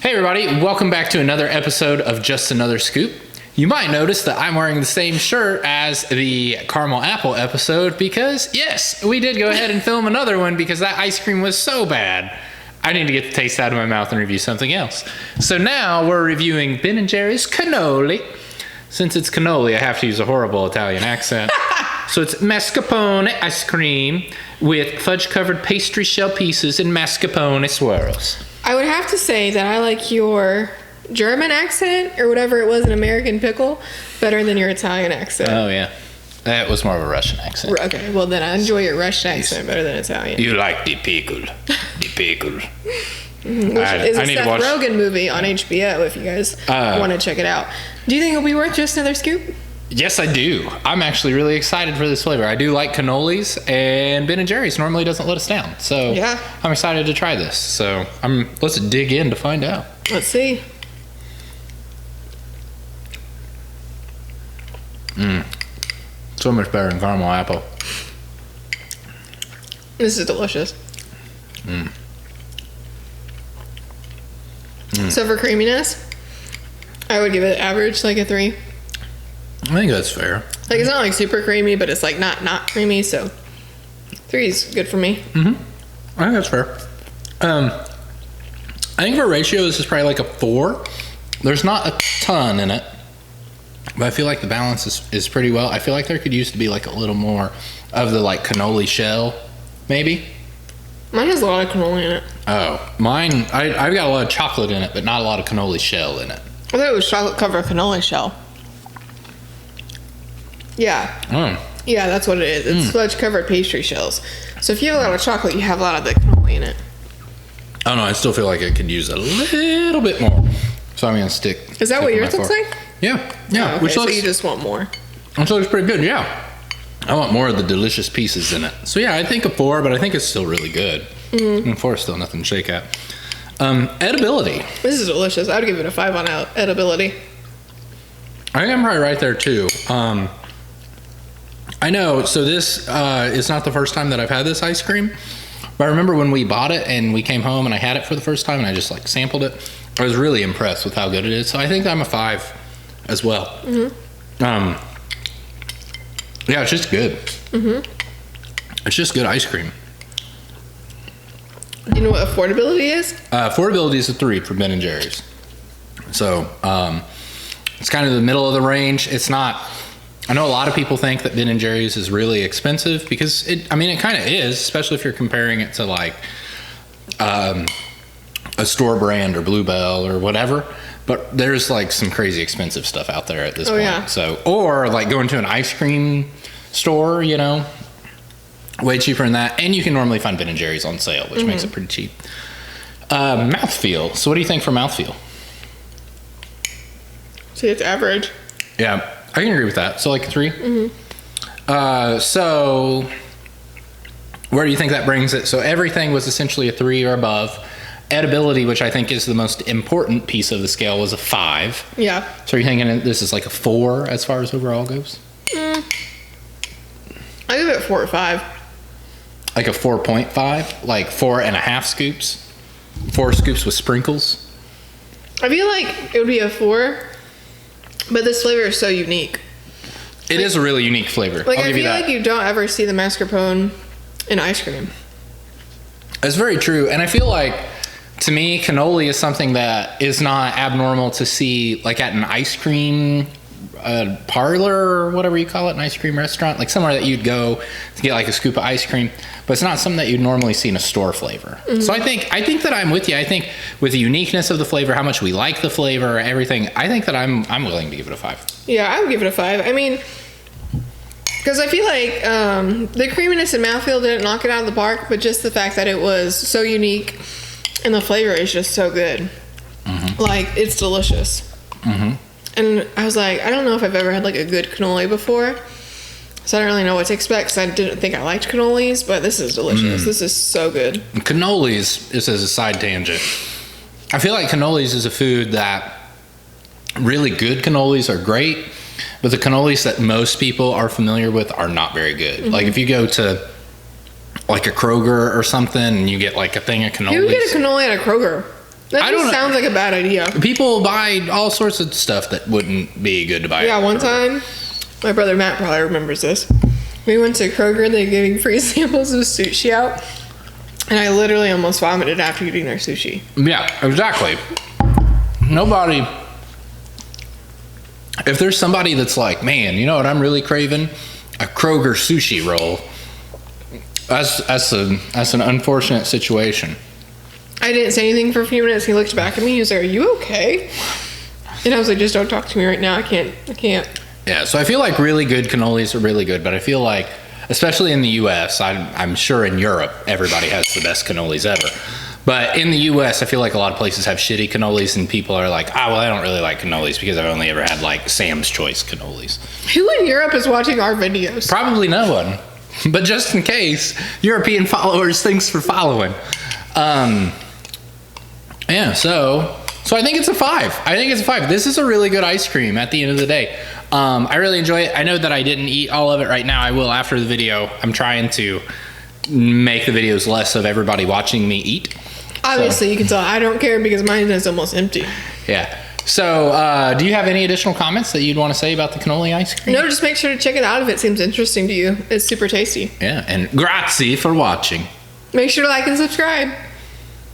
Hey everybody, welcome back to another episode of Just Another Scoop. You might notice that I'm wearing the same shirt as the caramel apple episode because, yes, we did go ahead and film another one because that ice cream was so bad. I need to get the taste out of my mouth and review something else. So now we're reviewing Ben & Jerry's Cannoli. Since it's cannoli, I have to use a horrible Italian accent. So it's mascarpone ice cream with fudge-covered pastry shell pieces and mascarpone swirls. I would have to say that I like your German accent, or whatever it was, an American pickle, better than your Italian accent. Oh, yeah. That was more of a Russian accent. Okay, well then I enjoy your Russian accent better than Italian. You like the pickle. The pickle. Which is a Seth Rogen movie on HBO if you guys want to check it out. Do you think it'll be worth just another scoop? Yes, I do. I'm actually really excited for this flavor. I do like cannolis, and Ben & Jerry's normally doesn't let us down. So yeah. I'm excited to try this. So let's dig in to find out. Let's see. So much better than caramel apple. This is delicious. So for creaminess, I would give it average, like a 3. I think that's fair. Like, it's not like super creamy, but it's like not creamy, so 3 is good for me. I think that's fair. I think for ratio, this is probably like a 4. There's not a ton in it, but I feel like the balance is pretty well. I feel like there could used to be like a little more of the like cannoli shell, maybe. Mine has a lot of cannoli in it. Oh, mine, I've got a lot of chocolate in it, but not a lot of cannoli shell in it. I thought it was chocolate covered cannoli shell. Yeah. Yeah, that's what it is. It's fudge covered pastry shells. So if you have a lot of chocolate, you have a lot of the cannoli in it. I don't know. I still feel like it could use a little bit more. So I'm going to stick. Is that what yours looks like? Yeah. Yeah. Oh, okay. So you just want more. Which looks pretty good. Yeah. I want more of the delicious pieces in it. So yeah, I think a 4, but I think it's still really good. And 4 is still nothing to shake at. Edibility. This is delicious. I would give it a 5 on edibility. I think I'm probably right there too. I know, so this is not the first time that I've had this ice cream, but I remember when we bought it and we came home and I had it for the first time and I just like sampled it. I was really impressed with how good it is. So I think I'm a 5 as well. Yeah, it's just good. It's just good ice cream. Do you know what affordability is? Affordability is a 3 for Ben & Jerry's. So it's kind of the middle of the range. It's not... I know a lot of people think that Ben & Jerry's is really expensive because it kind of is, especially if you're comparing it to like a store brand or Bluebell or whatever. But there's like some crazy expensive stuff out there at this point. Yeah. So, or like going to an ice cream store, way cheaper than that. And you can normally find Ben & Jerry's on sale, which makes it pretty cheap. Mouthfeel. So what do you think for mouthfeel? See, it's average. Yeah. I can agree with that. So like a 3? So where do you think that brings it? So everything was essentially a 3 or above. Edibility, which I think is the most important piece of the scale, was a 5. Yeah. So are you thinking this is like a 4 as far as overall goes? I give it 4 or 5. Like a 4.5? Like 4.5 scoops? 4 scoops with sprinkles? I feel like it would be a 4. But this flavor is so unique. It is a really unique flavor. Like, I feel like you don't ever see the mascarpone in ice cream. That's very true. And I feel like, to me, cannoli is something that is not abnormal to see, like, at an ice cream parlor or whatever you call it, an ice cream restaurant. Like, somewhere that you'd go to get, like, a scoop of ice cream. But it's not something that you'd normally see in a store flavor. So I think that I'm with you. I think with the uniqueness of the flavor, how much we like the flavor, everything, I think that I'm willing to give it a 5. Yeah, I would give it a 5. I mean, because I feel like the creaminess and mouthfeel didn't knock it out of the park, but just the fact that it was so unique and the flavor is just so good. Like, it's delicious. And I was like, I don't know if I've ever had like a good cannoli before. So I don't really know what to expect because I didn't think I liked cannolis, but this is delicious. This is so good. Cannolis, just as a side tangent, I feel like cannolis is a food that really good cannolis are great, but the cannolis that most people are familiar with are not very good. Like if you go to like a Kroger or something and you get like a thing of cannolis. You can get a cannoli at a Kroger. That I just don't- sounds like a bad idea. People buy all sorts of stuff that wouldn't be good to buy. Yeah, one time, my brother Matt probably remembers this. We went to Kroger and they were giving free samples of sushi out. And I literally almost vomited after eating their sushi. Yeah, exactly. Nobody. If there's somebody that's like, man, you know what I'm really craving? A Kroger sushi roll. That's an unfortunate situation. I didn't say anything for a few minutes. He looked back at me. He was like, "Are you okay?" And I was like, "Just don't talk to me right now. I can't." Yeah, so I feel like really good cannolis are really good, but I feel like, especially in the U.S., I'm sure in Europe, everybody has the best cannolis ever. But in the U.S., I feel like a lot of places have shitty cannolis, and people are like, well, I don't really like cannolis because I've only ever had, like, Sam's Choice cannolis. Who in Europe is watching our videos? Probably no one. But just in case, European followers, thanks for following. Yeah, so I think it's a 5. I think it's a 5. This is a really good ice cream at the end of the day. I really enjoy it. I know that I didn't eat all of it right now. I will after the video. I'm trying to make the videos less of everybody watching me eat. Obviously, you can tell I don't care because mine is almost empty. Yeah. So, do you have any additional comments that you'd want to say about the cannoli ice cream? No, just make sure to check it out if it seems interesting to you. It's super tasty. Yeah, and grazie for watching. Make sure to like and subscribe.